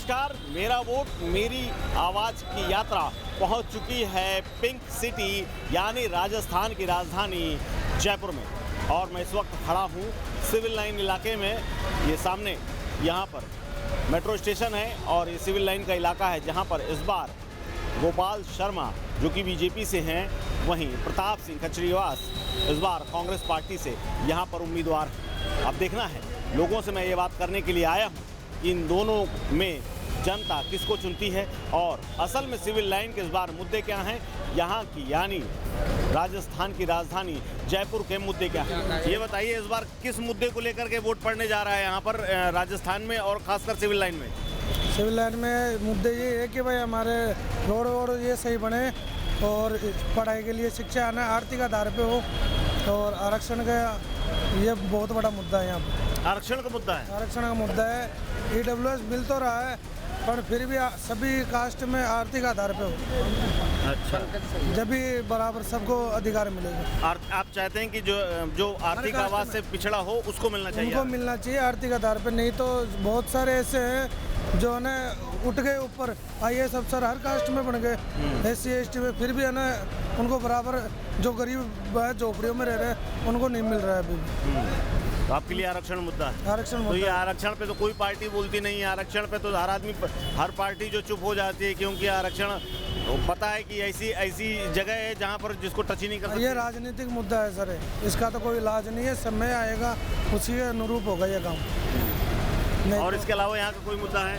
नमस्कार, मेरा वोट मेरी आवाज़ की यात्रा पहुंच चुकी है पिंक सिटी यानी राजस्थान की राजधानी जयपुर में। और मैं इस वक्त खड़ा हूं सिविल लाइन इलाके में। ये सामने यहां पर मेट्रो स्टेशन है और ये सिविल लाइन का इलाका है जहां पर इस बार गोपाल शर्मा जो कि बीजेपी से हैं, वहीं प्रताप सिंह खचरीवास इस बार कांग्रेस पार्टी से यहां पर उम्मीदवार हैं। अब देखना है, लोगों से मैं ये बात करने के लिए आया हूं कि इन दोनों में जनता किसको चुनती है और असल में सिविल लाइन के इस बार मुद्दे क्या हैं, यहाँ की यानी राजस्थान की राजधानी जयपुर के मुद्दे क्या हैं। ये बताइए, इस बार किस मुद्दे को लेकर के वोट पड़ने जा रहा है यहाँ पर राजस्थान में और खासकर सिविल लाइन में? सिविल लाइन में मुद्दे ये है कि भाई हमारे रोड वोड ये सही बने और पढ़ाई के लिए शिक्षा आना आर्थिक आधार पे हो और आरक्षण का ये बहुत बड़ा मुद्दा है यहाँ पर। आरक्षण का मुद्दा है? आरक्षण का मुद्दा है। EWS मिल तो रहा है पर फिर भी सभी कास्ट में आर्थिक आधार पे हो। अच्छा, जब भी बराबर सबको अधिकार मिलेगा। आप चाहते हैं कि जो आर्थिक आवाज से पिछड़ा हो उसको मिलना चाहिए? उनको मिलना चाहिए आर्थिक आधार पे, नहीं तो बहुत सारे ऐसे हैं जो है उठ गए ऊपर IAS अफसर हर कास्ट में बन गए, SC ST में, फिर भी है ना उनको बराबर जो गरीब झोपड़ियों में रह रहे हैं उनको नहीं मिल रहा है अभी भी। तो आपके लिए आरक्षण मुद्दा है? आरक्षण तो मुद्दा ये आरक्षण पे तो कोई पार्टी बोलती नहीं है। आरक्षण पे तो हर आदमी, हर पार्टी जो चुप हो जाती है, क्योंकि आरक्षण तो पता है कि ऐसी जगह है जहाँ पर जिसको टच ही नहीं कर सकते। ये राजनीतिक मुद्दा है सर, इसका तो कोई इलाज नहीं है। समय आएगा उसी के अनुरूप होगा ये काम। और इसके अलावा यहाँ का कोई मुद्दा है?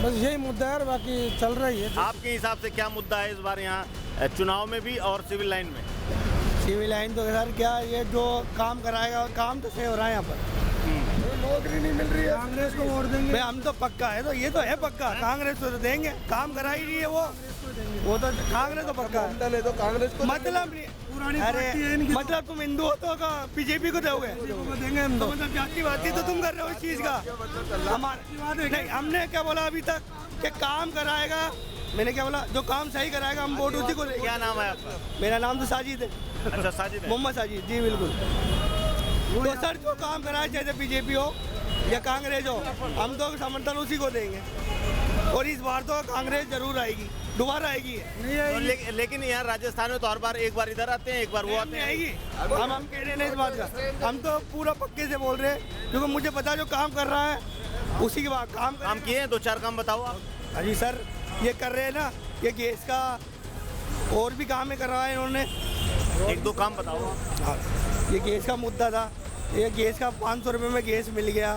बस यही मुद्दा है, बाकी चल रही है। आपके हिसाब से क्या मुद्दा है इस बार यहाँ चुनाव में भी और सिविल लाइन में? सिविल लाइन तो सर क्या, ये जो काम कराएगा काम तो सही हो रहा है यहाँ पर। नौकरी नहीं मिल रही है। कांग्रेस को वोट देंगे भाई हम तो पक्का है, तो ये तो है पक्का, कांग्रेस को तो देंगे। काम करा ही नहीं है वो तो कांग्रेस तो पक्का है। तो कांग्रेस को मतलब नहीं, पुरानी अरे पार्टी है इनकी। मतलब तुम हिंदू हो तो बीजेपी को दोगे? देंगे हम तो। मतलब जाति वाती तो तुम कर रहे हो इस चीज का। हमारे नहीं, हमने क्या बोला अभी तक कि काम कराएगा। मैंने क्या बोला, जो काम सही कराएगा हम वोट उसी को देंगे। क्या नाम है आपका? मेरा नाम तो साजिद है। अच्छा, साजिद है। मोहम्मद साजिद जी, बिल्कुल। तो सर जो काम कराए, चाहे बीजेपी हो या कांग्रेस हो, हम तो समर्थन उसी को देंगे। और इस बार तो कांग्रेस जरूर आएगी, दोबारा आएगी। तो लेकिन यहाँ राजस्थान में तो हर बार एक बार इधर आते हैं, एक बार वो आते हैं। आएगी। हम कह रहे हैं इस बात का, हम तो पूरा पक्के से बोल रहे हैं, क्योंकि मुझे पता जो काम कर रहा है उसी के बाद काम किए हैं। 2-4 काम बताओ आप। हाँ जी सर, ये कर रहे हैं ना, ये गैस का और भी काम है कर रहा है इन्होंने। 1-2 काम बताओ। ये गैस का मुद्दा था, ये गैस का 500 रुपये में गैस मिल गया।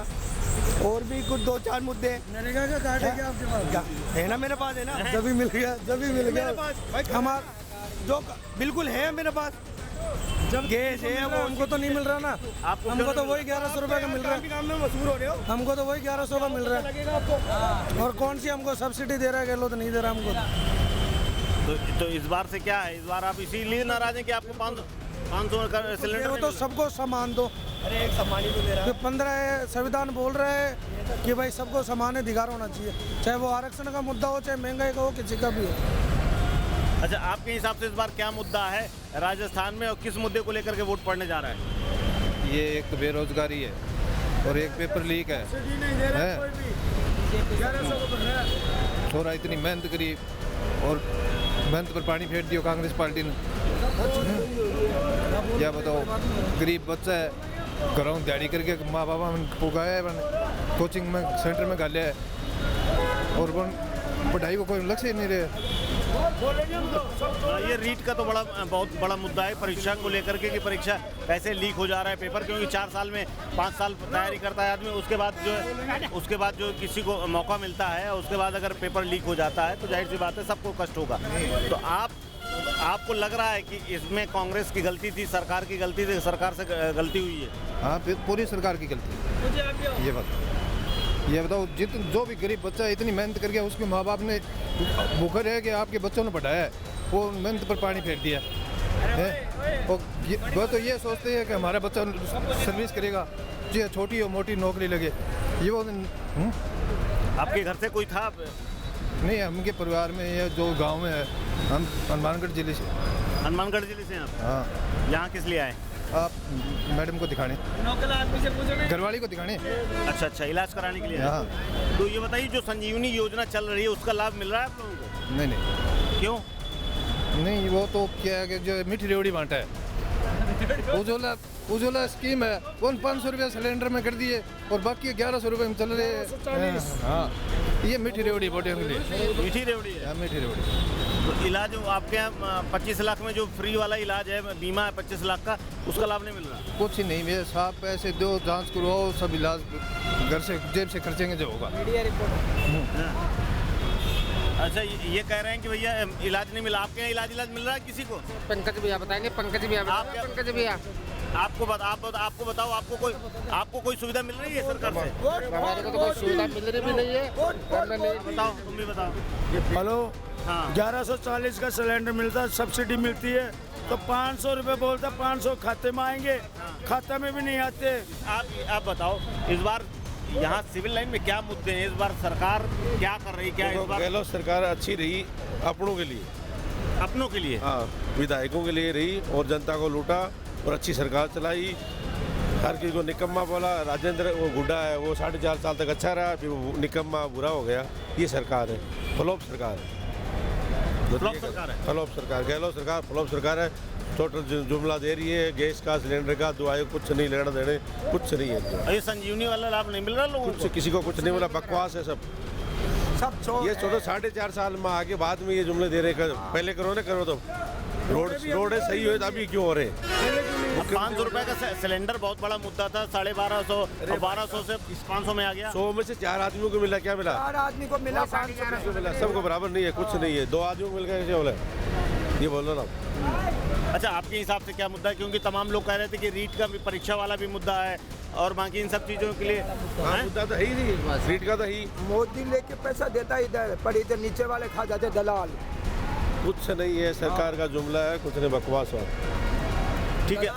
और भी कुछ 2-4 मुद्दे मैंने कहा कार्ड है क्या आपके पास? है ना, मेरे पास है ना। जब भी मिल गया मेरे पास हमारा जो बिल्कुल है मेरे पास, जब गैस है वो हमको तो नहीं मिल रहा ना। हमको तो वही 1100 रुपये का मिल रहा है। काम में मशहूर हो रहे हो। हमको तो वही 1100 का मिल रहा है। और कौन सी हमको सब्सिडी दे रहा है, गहलोत नहीं दे रहा हमको। तो इस बार से क्या है, इस बार आप इसीलिए नाराज हैं कि आपको 500 का सिलेंडर? वो तो सबको सामान दो। अरे एक सम्मान ही तो दे रहा है। 15 संविधान बोल रहा है कि भाई सबको समान अधिकार होना चाहिए, चाहे वो आरक्षण का मुद्दा हो, चाहे महंगाई का हो, किसी का भी हो। अच्छा, आपके हिसाब से इस बार क्या मुद्दा है राजस्थान में और किस मुद्दे को लेकर के वोट पड़ने जा रहा है? ये एक तो बेरोजगारी है और एक पेपर लीक है। थोड़ा इतनी मेहनत करी और मेहनत पर पानी फेर दियो कांग्रेस पार्टी ने। क्या बताओ, गरीब बच्चा है, घरों दिहाड़ी करके माँ बाबा ने पुगाया है, मैंने कोचिंग में सेंटर में डाला है और पढ़ाई को कोई लक्ष्य ही नहीं रहे। ये रीट का तो बहुत बड़ा मुद्दा है परीक्षा को लेकर के, कि परीक्षा कैसे लीक हो जा रहा है पेपर, क्योंकि 4 साल में 5 साल तैयारी करता है आदमी, उसके बाद जो किसी को मौका मिलता है, उसके बाद अगर पेपर लीक हो जाता है तो जाहिर सी बात है सबको कष्ट होगा। तो आपको लग रहा है कि इसमें कांग्रेस की गलती थी, सरकार की गलती थी, सरकार से गलती हुई है? हाँ, पूरी सरकार की गलती। ये बताओ, जो भी गरीब बच्चा इतनी मेहनत करके उसके माँ बाप ने भूखा रह के आपके बच्चों ने पढ़ाया है, वो मेहनत पर पानी फेर दिया है। और वो तो ये सोचते हैं कि हमारा बच्चा सर्विस करेगा, जी छोटी हो मोटी नौकरी लगे। ये वो आपके घर से कोई था? नहीं, हमके परिवार में ये जो गांव में है, हम हनुमानगढ़ जिले से। हनुमानगढ़ जिले से आप? हाँ। यहाँ किस लिए आए? आप मैडम को दिखाने, घरवाली को दिखाने। अच्छा, इलाज कराने के लिए। हाँ। तो ये बताइए, जो संजीवनी योजना चल रही है उसका लाभ मिल रहा है आप लोगों को? नहीं। क्यों? नहीं, वो तो क्या है कि जो मीठी रेवड़ी बांटा है, उज्ज्वला स्कीम है, वो 500 रुपये सिलेंडर में कर दिए और बाकी 1100 रुपये में चल रहे हैं। हाँ, ये मीठी रेवड़ी बोटियों के लिए। मीठी रेवड़ी है। मीठी रेवड़ी। तो इलाज आपके यहाँ 25 लाख में जो फ्री वाला इलाज है, बीमा है 25 लाख का, उसका लाभ नहीं मिल रहा? कुछ ही नहीं, मेरे साहब पैसे दो, जांच करवाओ, सब इलाज घर से जेब से खर्चेंगे जो होगा। अच्छा, ये कह रहे हैं कि भैया इलाज नहीं मिला। आपके यहाँ इलाज मिल रहा है किसी को? पंकज भैया बताएंगे, पंकज भैया। आपको बताओ, आपको कोई सुविधा मिल रही है सरकार से? हमारे को तो कोई सुविधा मिल रही भी नहीं है। बताओ, तुम भी बताओ। हेलो। हाँ। 1140 का सिलेंडर मिलता है, सब्सिडी मिलती है, तो 500 रुपये बोलता, 500 खाते में आएंगे, खाते में भी नहीं आते। आप बताओ, इस बार यहाँ सिविल लाइन में क्या मुद्दे हैं? इस बार सरकार क्या कर रही? क्या इस बार गहलोत सरकार अच्छी रही अपनों के लिए, अपनों के लिए? हाँ, विधायकों के लिए रही और जनता को लूटा और अच्छी सरकार चलाई। हर किसी को निकम्मा बोला। राजेंद्र वो गुड्डा है, वो 4.5 साल तक अच्छा रहा, फिर वो निकम्मा बुरा हो गया। ये सरकार है, फ्लॉप सरकार है। फ्लॉप सरकार है। फ्लॉप सरकार, गहलोत सरकार फ्लॉप सरकार है। टोटल जुमला दे रही है, गैस का, सिलेंडर का, दवाई कुछ नहीं, लेना देने कुछ नहीं है। ये संजीवनी वाला लाभ नहीं मिल रहा लोगों को? किसी को कुछ नहीं मिला, बकवास है सब। ये छोड़ो, 4.5 साल में आगे बाद में ये जुमले दे रहे। पहले करो ना, करो तो रोड सही हुए, अभी क्यों हो रहे? 500 रुपए का सिलेंडर बहुत बड़ा मुद्दा था, 1250 और 1200 से 500 में आ गया। 100 में से 4 आदमियों को मिला, क्या मिला? 4 आदमी को मिला, 500 मिला, सबको बराबर नहीं है, कुछ नहीं है। 2 आदमियों को मिल गया, कैसे बोला? ये बोल रहा ना। अच्छा, आपके हिसाब से क्या मुद्दा है? क्योंकि तमाम लोग कह रहे थे कि रीट का भी, परीक्षा वाला भी मुद्दा है और बाकी इन सब चीज़ों के लिए मुद्दा तो है ही नहीं, रीट का तो ही। मोदी लेके पैसा देता इधर, पर इधर नीचे वाले खा जाते दलाल। कुछ नहीं है, सरकार का जुमला है, कुछ नहीं, बकवास बात। ठीक है,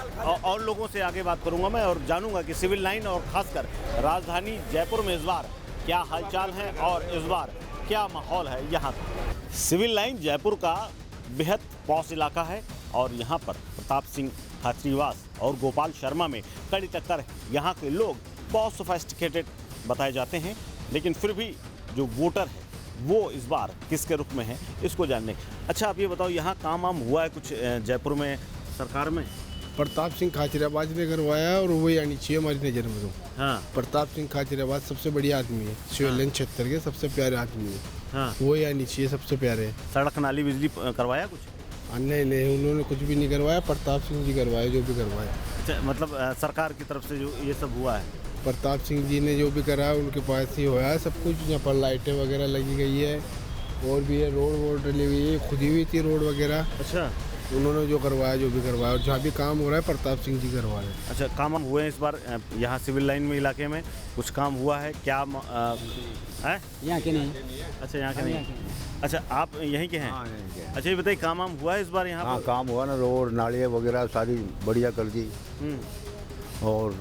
और लोगों से आगे बात करूंगा मैं और जानूंगा कि सिविल लाइन और खासकर राजधानी जयपुर में इस बार क्या हालचाल है और इस बार क्या माहौल है यहाँ का। सिविल लाइन जयपुर का बेहद पॉश इलाका है और यहाँ पर प्रताप सिंह खाचरीवास और गोपाल शर्मा में कड़ी टक्कर है। यहाँ के लोग बहुत सोफिस्टिकेटेड बताए जाते हैं, लेकिन फिर भी जो वोटर है वो इस बार किसके रुख में है, इसको जानने। अच्छा, आप ये बताओ, यहाँ काम वाम हुआ है कुछ जयपुर में सरकार में? प्रताप सिंह खाचरियावास ने करवाया और वो आनी चाहिए हमारी नज़र में। तो हाँ, प्रताप सिंह खाचरियावास सबसे बढ़िया आदमी है, सिविल लाइन क्षेत्र के सबसे प्यारे आदमी है। हाँ, वो आनी चाहिए, सबसे प्यारे। सड़क नाली बिजली करवाया कुछ? नहीं, उन्होंने कुछ भी नहीं करवाया, प्रताप सिंह जी करवाए जो भी करवाया। अच्छा, मतलब सरकार की तरफ से जो ये सब हुआ है, प्रताप सिंह जी ने जो भी करा है उनके पास ही हुआ है सब कुछ। यहाँ पर लाइटें वगैरह लगी गई है और भी है, रोड डली हुई है, खुदी हुई थी रोड वगैरह। अच्छा, उन्होंने जो करवाया, जो भी करवाया, और जहाँ भी काम हो रहा है प्रताप सिंह जी करवा रहे हैं। अच्छा, काम हुए हैं इस बार यहाँ सिविल लाइन में इलाके में कुछ काम हुआ है क्या? है यहाँ के नहीं। अच्छा, यहाँ के नहीं। अच्छा, आप यहीं के हैं? अच्छा, ये बताइए, काम वाम हुआ है इस बार यहाँ? हाँ, काम हुआ ना, रोड नालियाँ वगैरह सारी बढ़िया कर दी। और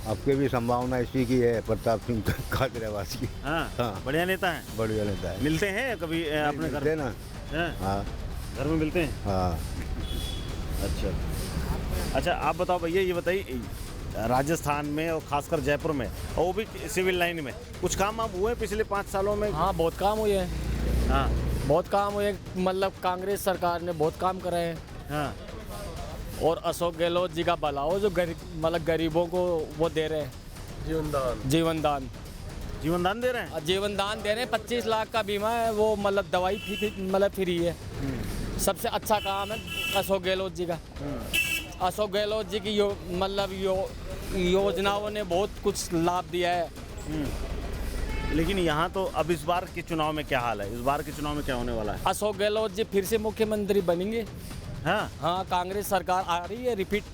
आपके भी संभावना इसी की है, प्रताप सिंह खाचरियावास की। हाँ, बढ़िया नेता है। बढ़िया नेता है। मिलते हैं कभी अपने घर ना? हाँ, घर में मिलते हैं। हाँ। अच्छा, आप बताओ भैया, ये बताइए, राजस्थान में और खासकर जयपुर में और वो भी सिविल लाइन में कुछ काम वाम हुए पिछले 5 सालों में? हाँ, बहुत काम हुए हैं। हाँ, बहुत काम हुए, मतलब कांग्रेस सरकार ने बहुत काम करे हैं। हाँ, और अशोक गहलोत जी का भलाओ, जो मतलब गरीबों को वो दे रहे हैं जीवन दान दे रहे हैं। जीवन दान दे रहे हैं। 25 लाख का बीमा है, वो मतलब दवाई मतलब फ्री है। सबसे अच्छा काम है अशोक गहलोत जी का। अशोक गहलोत जी की योजनाओं ने बहुत कुछ लाभ दिया है। लेकिन यहाँ तो अब इस बार के चुनाव में क्या हाल है? इस बार के चुनाव में क्या होने वाला है? अशोक गहलोत जी फिर से मुख्यमंत्री बनेंगे। हाँ, कांग्रेस सरकार आ रही है रिपीट।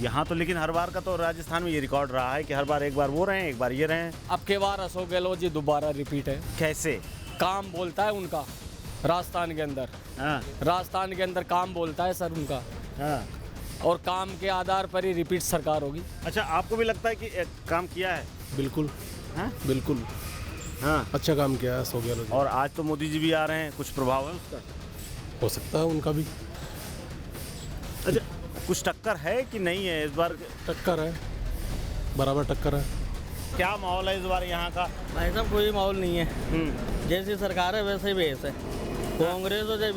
यहाँ तो लेकिन हर बार का तो राजस्थान में ये रिकॉर्ड रहा है कि हर बार एक बार वो रहे हैं, एक बार ये रहे हैं। अब के बार अशोक गहलोत जी दोबारा रिपीट है। कैसे? काम बोलता है उनका राजस्थान के अंदर। हाँ, राजस्थान के अंदर काम बोलता है सर उनका। हाँ, और काम के आधार पर ही रिपीट सरकार होगी। अच्छा, आपको भी लगता है कि काम किया है? बिल्कुल। हाँ? बिल्कुल। हाँ, अच्छा काम किया है अशोक गहलोत। और आज तो मोदी जी भी आ रहे हैं, कुछ प्रभाव है उसका? हो सकता है उनका भी। अच्छा, कुछ टक्कर है कि नहीं है इस बार? टक्कर है, बराबर टक्कर है। क्या माहौल है इस बार यहाँ का? भाई साहब कोई माहौल नहीं है, जैसी सरकार है वैसे ही बेस है। कांग्रेस हो चाहे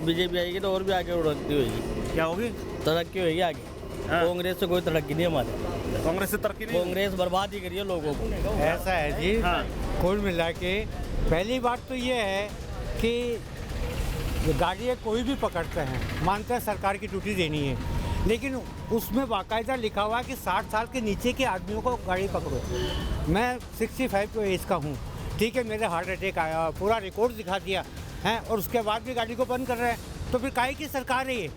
बीजेपी आएगी तो और भी आगे तरक्की होगी। क्या होगी? तरक्की होगी आगे। कांग्रेस से कोई तरक्की नहीं हमारे। कांग्रेस से तरक्की नहीं? कांग्रेस बर्बाद ही करी है लोगों को। ऐसा है जी, कुल मिला के पहली बात तो ये है कि गाड़ी कोई भी पकड़ते हैं, मानते हैं सरकार की ड्यूटी देनी है, लेकिन उसमें बाकायदा लिखा हुआ है कि 60 साल के नीचे के आदमियों को गाड़ी पकड़ो। मैं 65 एज का हूँ, ठीक है, मेरे हार्ट अटैक आया, पूरा रिकॉर्ड दिखा दिया है, और उसके बाद भी गाड़ी को बंद कर रहे हैं। तो फिर काहे की सरकार है ये?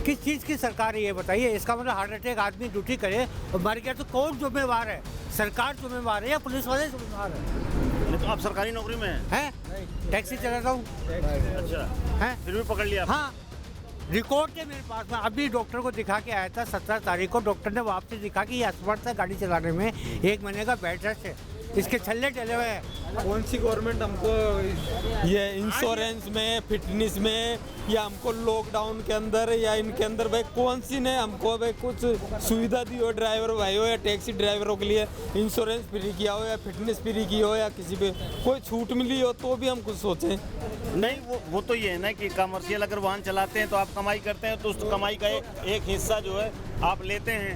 किस चीज़ की सरकार है ये बताइए? इसका मतलब हार्ट अटैक आदमी ड्यूटी करे और मर गया तो कौन जिम्मेवार है? सरकार जिम्मेवार है या पुलिस वाले जिम्मेवार है? तो आप सरकारी नौकरी में हैं? टैक्सी चलाता हूँ। अच्छा हैं? फिर भी पकड़ लिया? हाँ, रिकॉर्ड है मेरे पास में। अभी डॉक्टर को दिखा के आया था 17 तारीख को। डॉक्टर ने वापसी दिखा कि ये असमर्थ है गाड़ी चलाने में, 1 महीने का बेड रेस्ट है, इसके छल्ले डले हुए हैं। कौन सी गवर्नमेंट हमको ये इंश्योरेंस में, फिटनेस में, या हमको लॉकडाउन के अंदर या इनके अंदर भाई कौन सी ने हमको भाई कुछ सुविधा दी हो ड्राइवर भाई हो या टैक्सी ड्राइवरों के लिए? इंश्योरेंस फ्री किया हो या फिटनेस फ्री की हो या किसी पे कोई छूट मिली हो तो भी हम कुछ सोचें। नहीं, वो तो ये है ना कि कमर्शियल अगर वाहन चलाते हैं तो आप कमाई करते हैं, तो उस कमाई का एक हिस्सा जो है आप लेते हैं।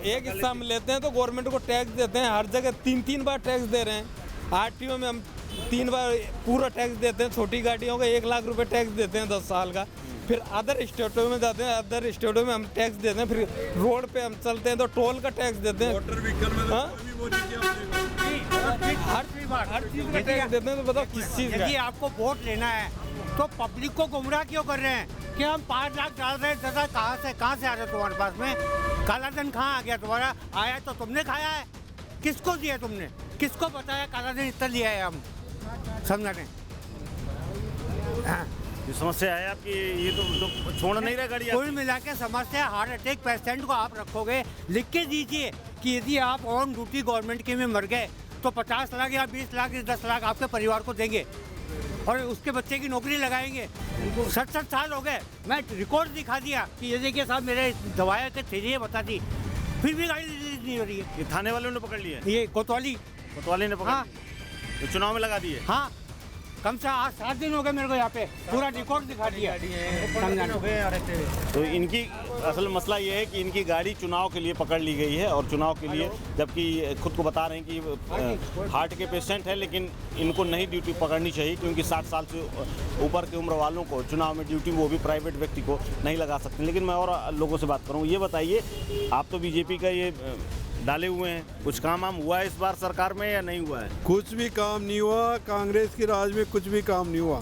एक हिस्सा हम लेते हैं तो गवर्नमेंट को टैक्स देते हैं, हर जगह 3 बार टैक्स दे रहे हैं। आरटीओ में हम 3 बार पूरा टैक्स देते हैं, छोटी गाड़ियों का 1 लाख रुपए टैक्स देते हैं 10 साल का। फिर अदर स्टेटों में जाते हैं, अदर स्टेटों में हम टैक्स देते हैं। फिर रोड पे हम चलते हैं तो टोल का टैक्स देते हैं, हर चीज का टैक्स देते हैं। तो बताओ किस चीज का? यदि आपको वोट लेना है तो पब्लिक को गुमराह क्यों कर रहे हैं कि हम 5 लाख डाल रहे हैं? दादा कहाँ से आ रहे तुम्हारे पास में? काला धन कहाँ आ गया तुम्हारा? आया तो तुमने खाया है? किसको दिया तुमने? किसको बताया काला धन इतना लिया है? हम समझाने ये समस्या है आपकी, ये तो छोड़ नहीं रहा गाड़ी। कुल मिला के समस्या हार्ट अटैक पेशेंट को आप रखोगे, लिख के दीजिए कि यदि आप ऑन ड्यूटी गवर्नमेंट के में मर गए तो 50 लाख या 20 लाख या 10 लाख आपके परिवार को देंगे और उसके बच्चे की नौकरी लगाएंगे। 60 साल हो गए, मैं रिकॉर्ड दिखा दिया कि ये देखिए साहब मेरे दवाएं के थे, बता दी, फिर भी गाड़ी नहीं हो रही है। ये थाने वालों ने पकड़ लिया? ये कोतवाली ने पकड़? हाँ, तो चुनाव में लगा दिए? हाँ, कम से आज 7 दिन हो गए मेरे को यहाँ पे, पूरा रिकॉर्ड दिखा दिया। तो इनकी असल मसला ये है कि इनकी गाड़ी चुनाव के लिए पकड़ ली गई है, और चुनाव के लिए, जबकि खुद को बता रहे हैं कि हार्ट के पेशेंट है, लेकिन इनको नहीं ड्यूटी पकड़नी चाहिए क्योंकि 60 साल से ऊपर की उम्र वालों को चुनाव में ड्यूटी, वो भी प्राइवेट व्यक्ति को नहीं लगा सकते। लेकिन मैं और लोगों से बात करूँ, ये बताइए, आप तो बीजेपी का ये डाले हुए हैं, कुछ काम हुआ है इस बार सरकार में या नहीं हुआ है? कुछ भी काम नहीं हुआ, कांग्रेस के राज में कुछ भी काम नहीं हुआ।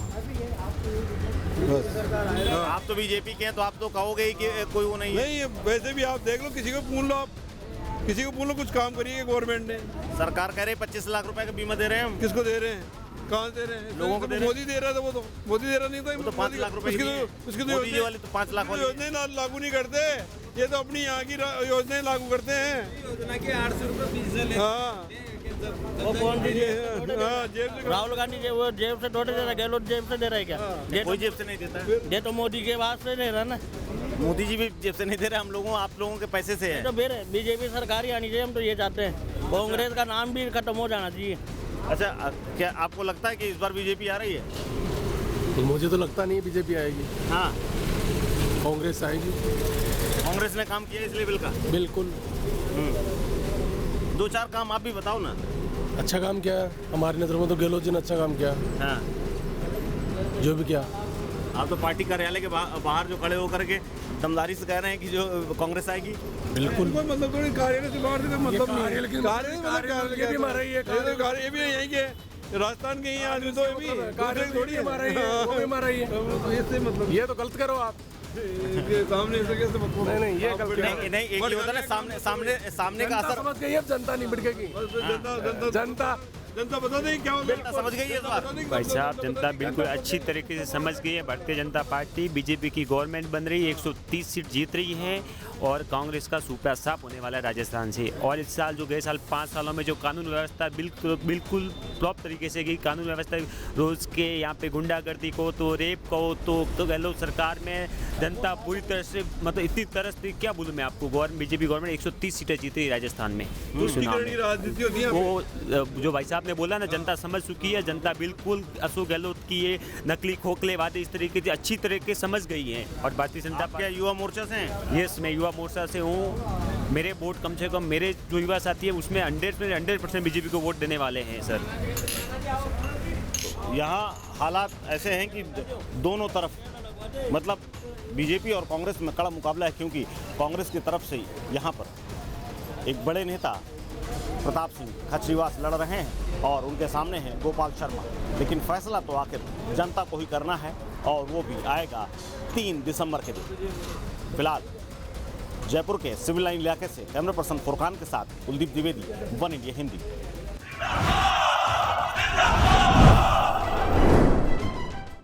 आप तो बीजेपी के हैं तो आप तो कहोगे ही कि कोई वो नहीं है। नहीं, वैसे भी आप देख लो, किसी को पूछ लो, आप किसी को पूछ लो, कुछ काम करिए गवर्नमेंट ने। सरकार कह रहे 25 लाख रुपए का बीमा दे रहे हैं हम। किसको दे रहे हैं? कहाँ दे रहे हैं? लोगों को दे रहे हैं। मोदी दे रहा था, वो तो मोदी दे रहा नहीं था। तो 5 लाख रुपए उसकी मोदी वाली तो 5 लाख वाली योजनाएं लागू नहीं करते, ये तो अपनी यहाँ की योजनाएं लागू करते हैं। योजना के 800 रुपए फीस ले। हाँ, वो कौन दी? जेब से राहुल गांधी वो जेब से थोड़े दे रहा, गहलोत जेब से दे रहा है क्या? कोई जेब से नहीं देता। ये तो मोदी के बाद से दे रहा ना। मोदी जी भी जेब से नहीं दे रहे, हम लोगों, आप लोगों के पैसे से है। तो फिर बीजेपी सरकार ही आनी चाहिए, हम तो ये चाहते हैं। कांग्रेस का नाम भी खत्म हो जाना चाहिए। अच्छा, क्या आपको लगता है कि इस बार बीजेपी आ रही है? मुझे तो लगता नहीं बीजेपी आएगी। हाँ, कांग्रेस आएगी। कांग्रेस ने काम किया इस लेवल का? बिल्कुल। 2-4 काम आप भी बताओ ना। अच्छा काम किया हमारी नज़र में तो गहलोत जी ने अच्छा काम किया। हाँ, जो भी किया। आप तो पार्टी कार्यालय के बाहर जो खड़े होकर के दमदारी से कह रहे हैं कि जो कांग्रेस आएगी। बिल्कुल, कोई मतलब थोड़ी, कार्यालय से बाहर से मतलब नहीं है। लेकिन कार्यालय ये भी हमारा ही है, ये भी यहीं के, राजस्थान के ही आदमी तो ये भी थोड़ी हमारा ही है, वो भी हमारा ही है। इससे मतलब ये तो गलत करो आप। सामने से कैसे मतलब? नहीं, ये गलत नहीं, एक ही होता है ना, सामने का असर समझ गई, अब जनता नहीं भड़केगी। जनता जनता बता दें क्या जनता समझ गई है इस बार? भाई साहब जनता बिल्कुल अच्छी तरीके से समझ गई है। भारतीय जनता पार्टी बीजेपी की गवर्नमेंट बन रही है, 130 सीट जीत रही है और कांग्रेस का सूपा साफ होने वाला है राजस्थान से। और इस साल जो गए साल 5 सालों में जो कानून व्यवस्था बिल्कुल प्रॉपर तरीके से गई, कानून व्यवस्था रोज के यहाँ पे गुंडागर्दी को तो रेप को तो गहलोत सरकार में जनता पूरी तरह से मतलब इतनी तरस थी, क्या बोलूँ मैं आपको। बीजेपी गवर्नमेंट 130 सीटें जीती राजस्थान में चुनाव में। वो जो भाई साहब ने बोला ना, जनता समझ चुकी है, जनता बिल्कुल अशोक गहलोत की ये नकली खोखले वादे इस तरीके से अच्छी तरीके समझ गई है। और भारतीय जनता पार्टी युवा मोर्चा से हैं? यस, मैं युवा मोर्चा से हूँ। मेरे वोट कम से कम मेरे जो युवा साथी है उसमें 100% बीजेपी को वोट देने वाले हैं सर। यहाँ हालात ऐसे हैं कि दोनों तरफ मतलब बीजेपी और कांग्रेस में कड़ा मुकाबला है, क्योंकि कांग्रेस की तरफ से यहाँ पर एक बड़े नेता प्रताप सिंह खचरीवास लड़ रहे हैं और उनके सामने हैं गोपाल शर्मा। लेकिन फैसला तो आखिर जनता को ही करना है और वो भी आएगा 3 दिसंबर के दिन। फिलहाल जयपुर के सिविल लाइन इलाके से कैमरा पर्सन फुरकान के साथ कुलदीप द्विवेदी, वन इंडिया हिंदी।